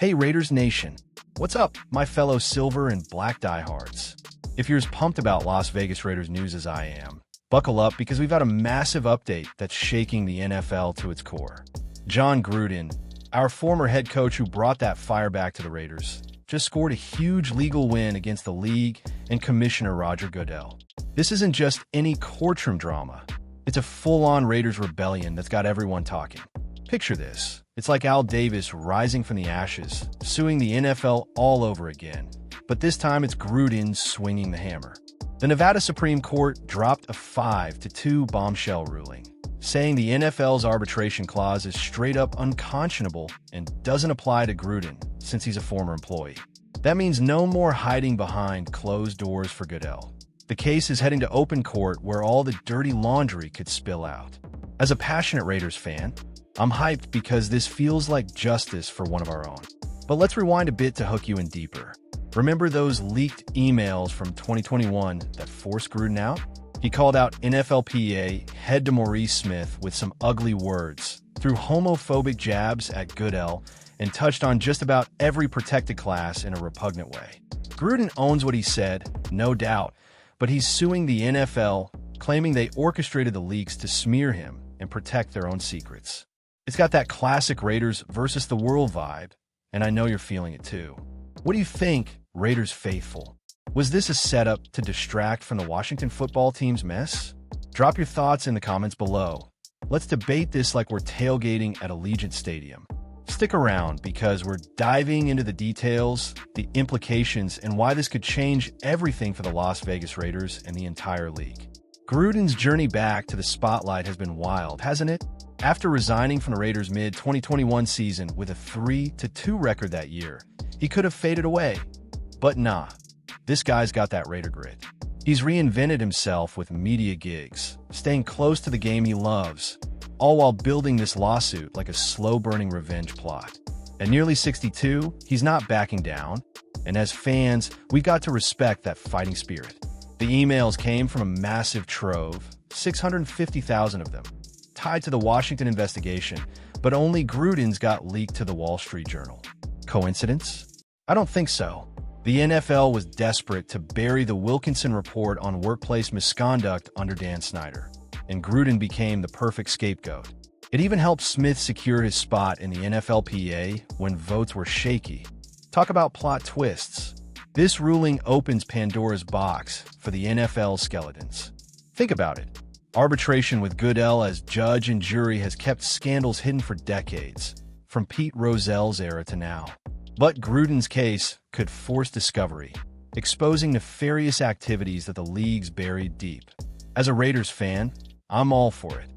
Hey Raiders Nation, what's up, my fellow silver and black diehards? If you're as pumped about Las Vegas Raiders news as I am, buckle up because we've got a massive update that's shaking the NFL to its core. Jon Gruden, our former head coach who brought that fire back to the Raiders, just scored a huge legal win against the league and Commissioner Roger Goodell. This isn't just any courtroom drama. It's a full-on Raiders rebellion that's got everyone talking. Picture this. It's like Al Davis rising from the ashes, suing the NFL all over again. But this time it's Gruden swinging the hammer. The Nevada Supreme Court dropped a 5-2 bombshell ruling, saying the NFL's arbitration clause is straight up unconscionable and doesn't apply to Gruden since he's a former employee. That means no more hiding behind closed doors for Goodell. The case is heading to open court where all the dirty laundry could spill out. As a passionate Raiders fan, I'm hyped because this feels like justice for one of our own. But let's rewind a bit to hook you in deeper. Remember those leaked emails from 2021 that forced Gruden out? He called out NFLPA head DeMaurice Smith with some ugly words, threw homophobic jabs at Goodell, and touched on just about every protected class in a repugnant way. Gruden owns what he said, no doubt, but he's suing the NFL, claiming they orchestrated the leaks to smear him and protect their own secrets. It's got that classic Raiders versus the world vibe, and I know you're feeling it too. What do you think, Raiders faithful? Was this a setup to distract from the Washington football team's mess? Drop your thoughts in the comments below. Let's debate this like we're tailgating at Allegiant Stadium. Stick around because we're diving into the details, the implications, and why this could change everything for the Las Vegas Raiders and the entire league. Gruden's journey back to the spotlight has been wild, hasn't it? After resigning from the Raiders' mid-2021 season with a 3-2 record that year, he could have faded away. But nah, this guy's got that Raider grit. He's reinvented himself with media gigs, staying close to the game he loves, all while building this lawsuit like a slow-burning revenge plot. At nearly 62, he's not backing down, and as fans, we've got to respect that fighting spirit. The emails came from a massive trove, 650,000 of them, tied to the Washington investigation, but only Gruden's got leaked to the Wall Street Journal. Coincidence? I don't think so. The NFL was desperate to bury the Wilkinson report on workplace misconduct under Dan Snyder, and Gruden became the perfect scapegoat. It even helped Smith secure his spot in the NFLPA when votes were shaky. Talk about plot twists. This ruling opens Pandora's box for the NFL skeletons. Think about it. Arbitration with Goodell as judge and jury has kept scandals hidden for decades, from Pete Rozell's era to now. But Gruden's case could force discovery, exposing nefarious activities that the league's buried deep. As a Raiders fan, I'm all for it.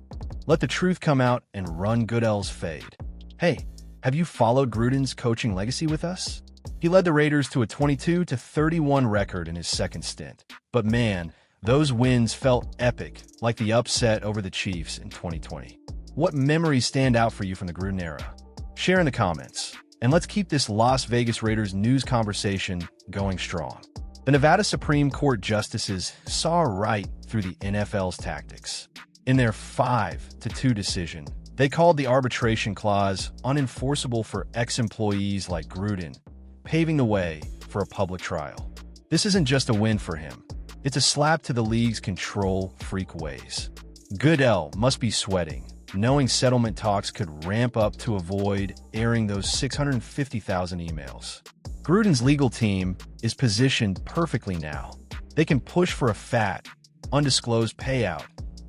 Let the truth come out and run Goodell's fade. Hey, have you followed Gruden's coaching legacy with us? He led the Raiders to a 22-31 record in his second stint. But man, those wins felt epic, like the upset over the Chiefs in 2020. What memories stand out for you from the Gruden era? Share in the comments, and let's keep this Las Vegas Raiders news conversation going strong. The Nevada Supreme Court justices saw right through the NFL's tactics. In their 5-2 decision, they called the arbitration clause unenforceable for ex-employees like Gruden, paving the way for a public trial. This isn't just a win for him. It's a slap to the league's control-freak ways. Goodell must be sweating, knowing settlement talks could ramp up to avoid airing those 650,000 emails. Gruden's legal team is positioned perfectly now. They can push for a fat, undisclosed payout,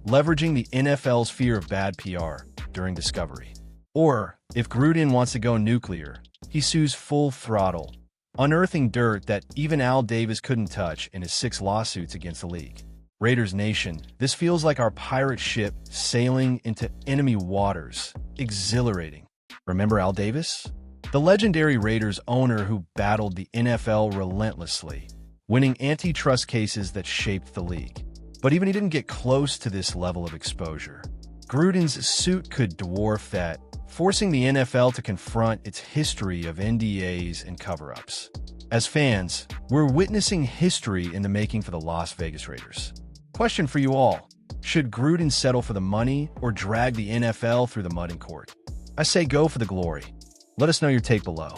leveraging the NFL's fear of bad PR during discovery. Or, if Gruden wants to go nuclear, he sues full throttle, unearthing dirt that even Al Davis couldn't touch in his 6 lawsuits against the league. Raiders Nation, this feels like our pirate ship sailing into enemy waters. Exhilarating. Remember Al Davis? The legendary Raiders owner who battled the NFL relentlessly, winning antitrust cases that shaped the league. But even he didn't get close to this level of exposure. Gruden's suit could dwarf that, forcing the NFL to confront its history of NDAs and cover-ups. As fans, we're witnessing history in the making for the Las Vegas Raiders. Question for you all. Should Gruden settle for the money or drag the NFL through the mud in court? I say go for the glory. Let us know your take below.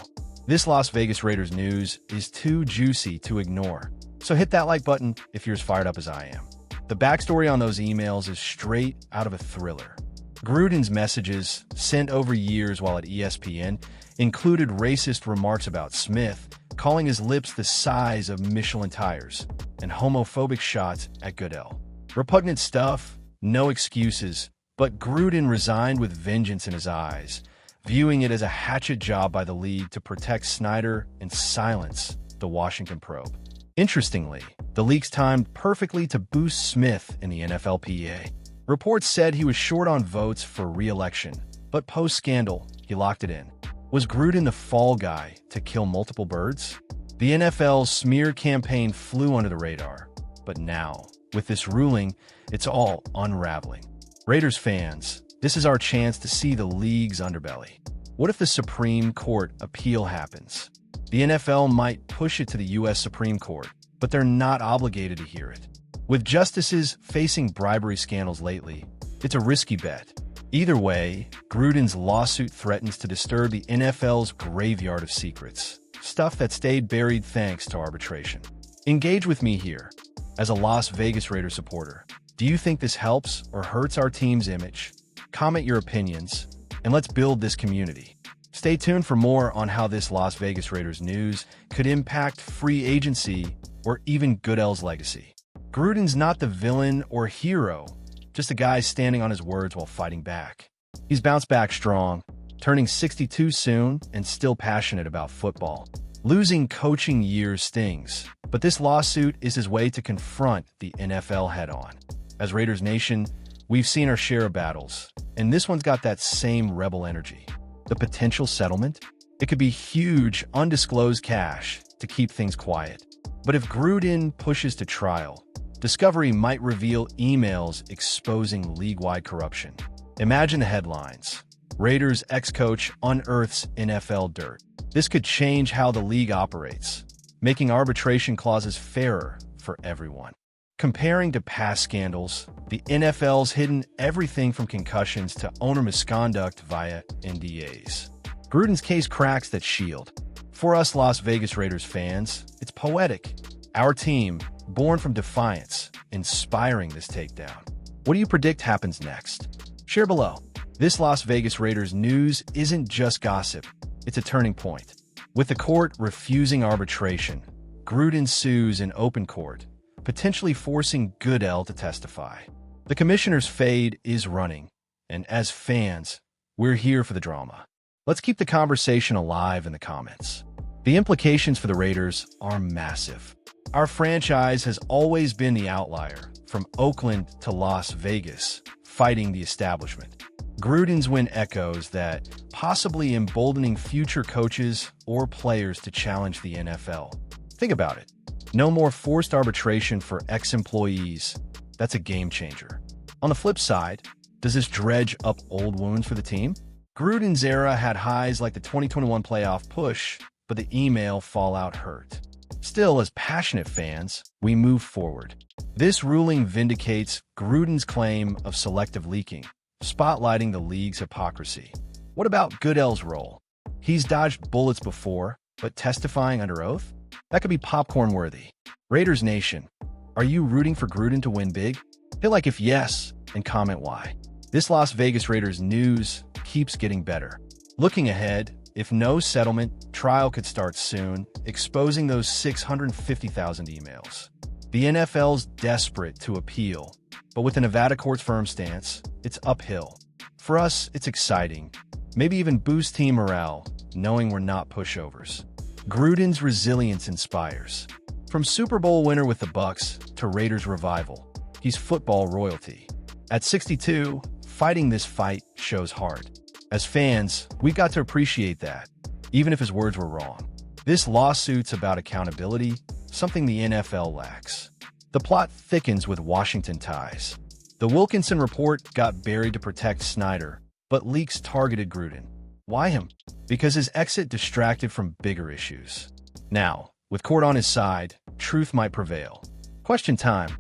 This Las Vegas Raiders news is too juicy to ignore, so hit that like button if you're as fired up as I am. The backstory on those emails is straight out of a thriller. Gruden's messages, sent over years while at ESPN, included racist remarks about Smith, calling his lips the size of Michelin tires, and homophobic shots at Goodell. Repugnant stuff, no excuses, but Gruden resigned with vengeance in his eyes, viewing it as a hatchet job by the league to protect Snyder and silence the Washington probe. Interestingly, the leaks timed perfectly to boost Smith in the NFLPA. Reports said he was short on votes for re-election, but post-scandal, he locked it in. Was Gruden the fall guy to kill multiple birds? The NFL's smear campaign flew under the radar, but now, with this ruling, it's all unraveling. Raiders fans, this is our chance to see the league's underbelly. What if the Supreme Court appeal happens? The NFL might push it to the U.S. Supreme Court, but they're not obligated to hear it. With justices facing bribery scandals lately, it's a risky bet. Either way, Gruden's lawsuit threatens to disturb the NFL's graveyard of secrets, stuff that stayed buried thanks to arbitration. Engage with me here. As a Las Vegas Raiders supporter, do you think this helps or hurts our team's image? Comment your opinions, and let's build this community. Stay tuned for more on how this Las Vegas Raiders news could impact free agency or even Goodell's legacy. Gruden's not the villain or hero, just a guy standing on his words while fighting back. He's bounced back strong, turning 62 soon and still passionate about football. Losing coaching years stings, but this lawsuit is his way to confront the NFL head-on. As Raiders Nation, we've seen our share of battles, and this one's got that same rebel energy. The potential settlement? It could be huge, undisclosed cash to keep things quiet. But if Gruden pushes to trial, discovery might reveal emails exposing league-wide corruption. Imagine the headlines. Raiders ex-coach unearths NFL dirt. This could change how the league operates, making arbitration clauses fairer for everyone. Comparing to past scandals, the NFL's hidden everything from concussions to owner misconduct via NDAs. Gruden's case cracks that shield. For us Las Vegas Raiders fans, it's poetic. Our team, born from defiance, inspiring this takedown. What do you predict happens next? Share below. This Las Vegas Raiders news isn't just gossip, it's a turning point. With the court refusing arbitration, Gruden sues in open court, potentially forcing Goodell to testify. The commissioner's fade is running, and as fans, we're here for the drama. Let's keep the conversation alive in the comments. The implications for the Raiders are massive. Our franchise has always been the outlier, from Oakland to Las Vegas, fighting the establishment. Gruden's win echoes that, possibly emboldening future coaches or players to challenge the NFL. Think about it. No more forced arbitration for ex-employees. That's a game changer. On the flip side, does this dredge up old wounds for the team? Gruden's era had highs like the 2021 playoff push, but the email fallout hurt. Still, as passionate fans, we move forward. This ruling vindicates Gruden's claim of selective leaking, spotlighting the league's hypocrisy. What about Goodell's role? He's dodged bullets before, but testifying under oath? That could be popcorn-worthy. Raiders Nation, are you rooting for Gruden to win big? Hit like if yes, and comment why. This Las Vegas Raiders news keeps getting better. Looking ahead, if no settlement, trial could start soon, exposing those 650,000 emails. The NFL's desperate to appeal, but with the Nevada court's firm stance, it's uphill. For us, it's exciting. Maybe even boost team morale, knowing we're not pushovers. Gruden's resilience inspires. From Super Bowl winner with the Bucs to Raiders revival, he's football royalty. At 62, fighting this fight shows heart. As fans, we've got to appreciate that, even if his words were wrong. This lawsuit's about accountability, something the NFL lacks. The plot thickens with Washington ties. The Wilkinson report got buried to protect Snyder, but leaks targeted Gruden. Why him? Because his exit distracted from bigger issues. Now, with court on his side, truth might prevail. Question time.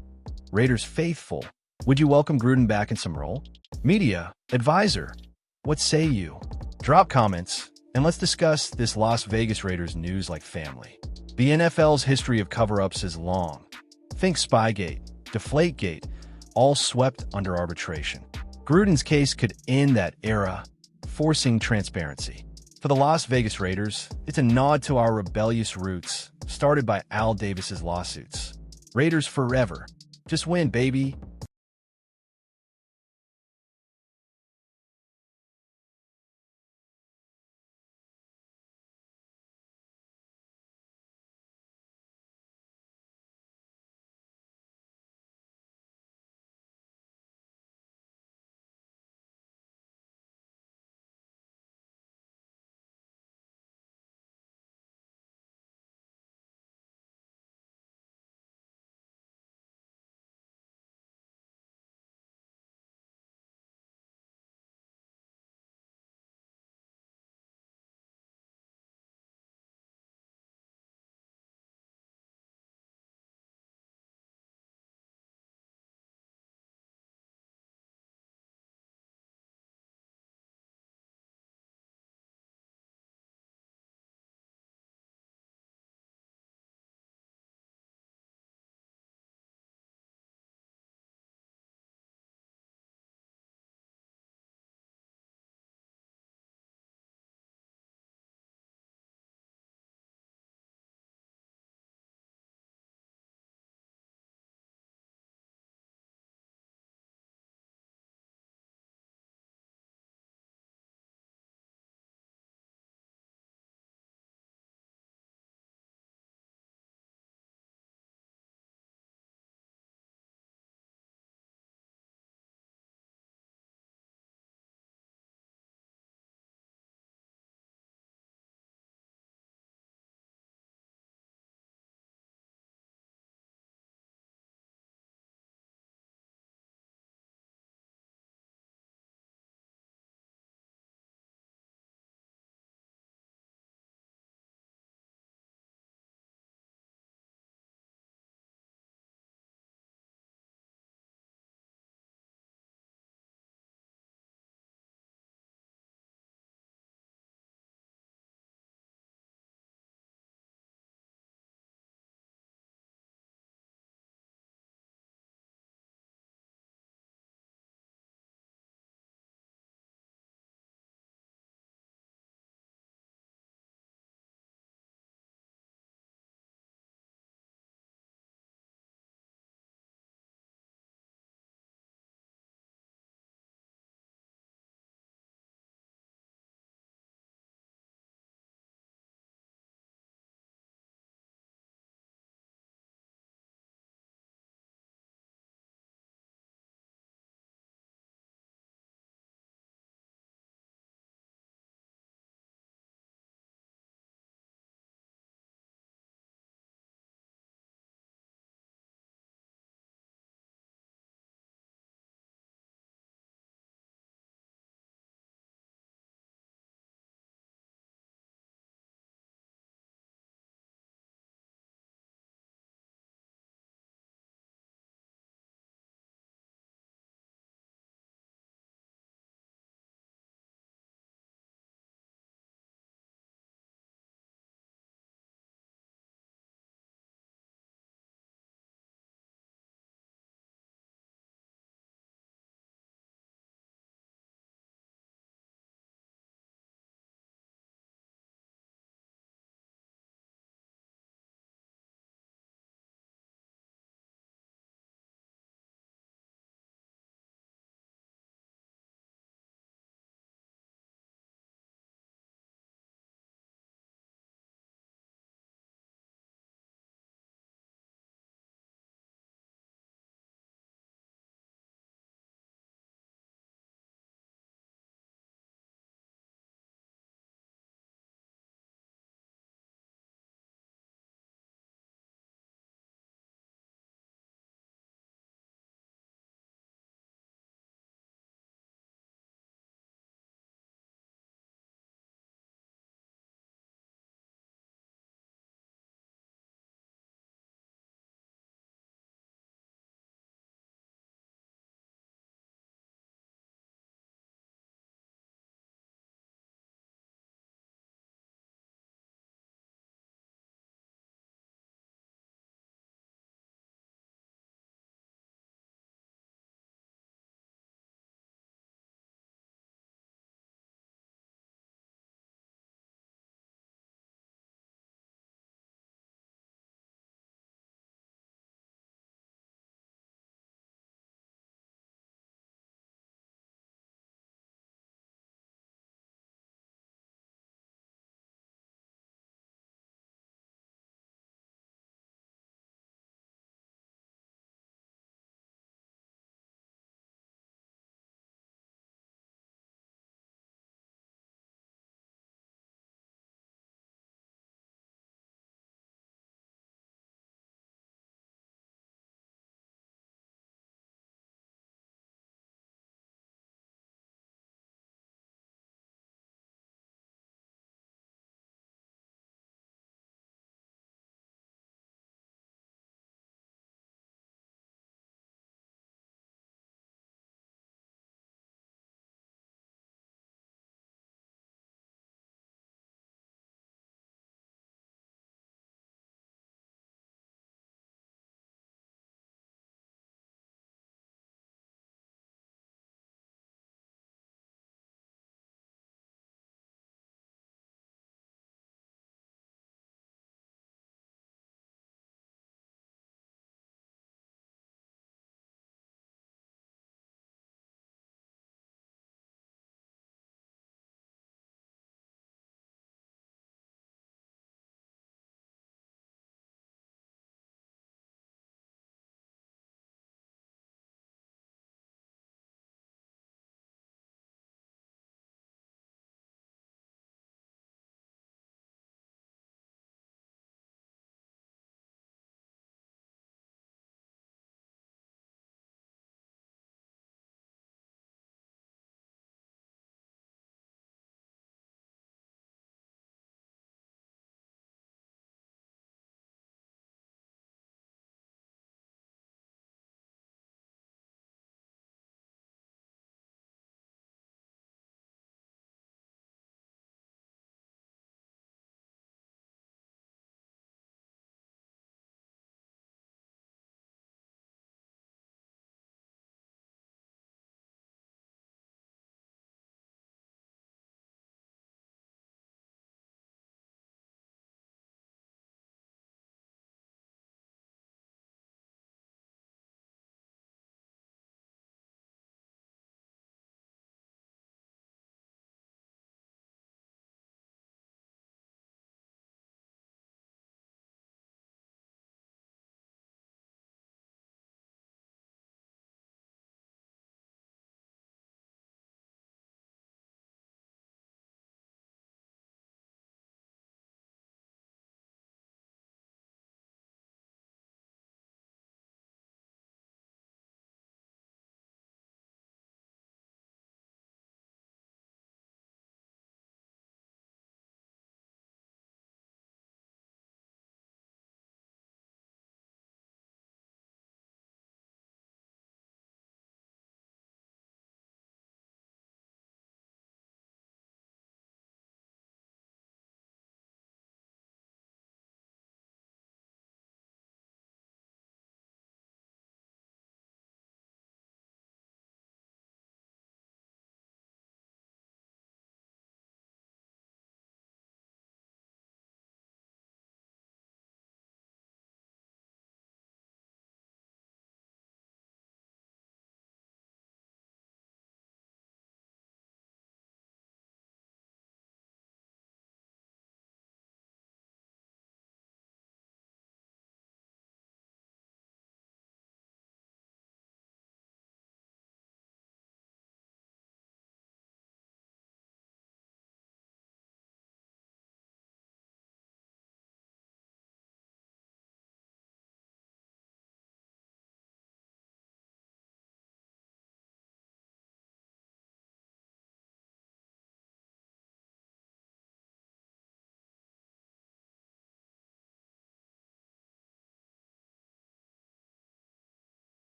Raiders faithful, would you welcome Gruden back in some role? Media, advisor, what say you? Drop comments, And let's discuss this Las Vegas Raiders news like family. The NFL's history of cover-ups is long. Think Spygate, Deflategate, all swept under arbitration. Gruden's case could end that era, forcing transparency. For the Las Vegas Raiders, it's a nod to our rebellious roots, started by Al Davis's lawsuits. Raiders forever. Just win, baby.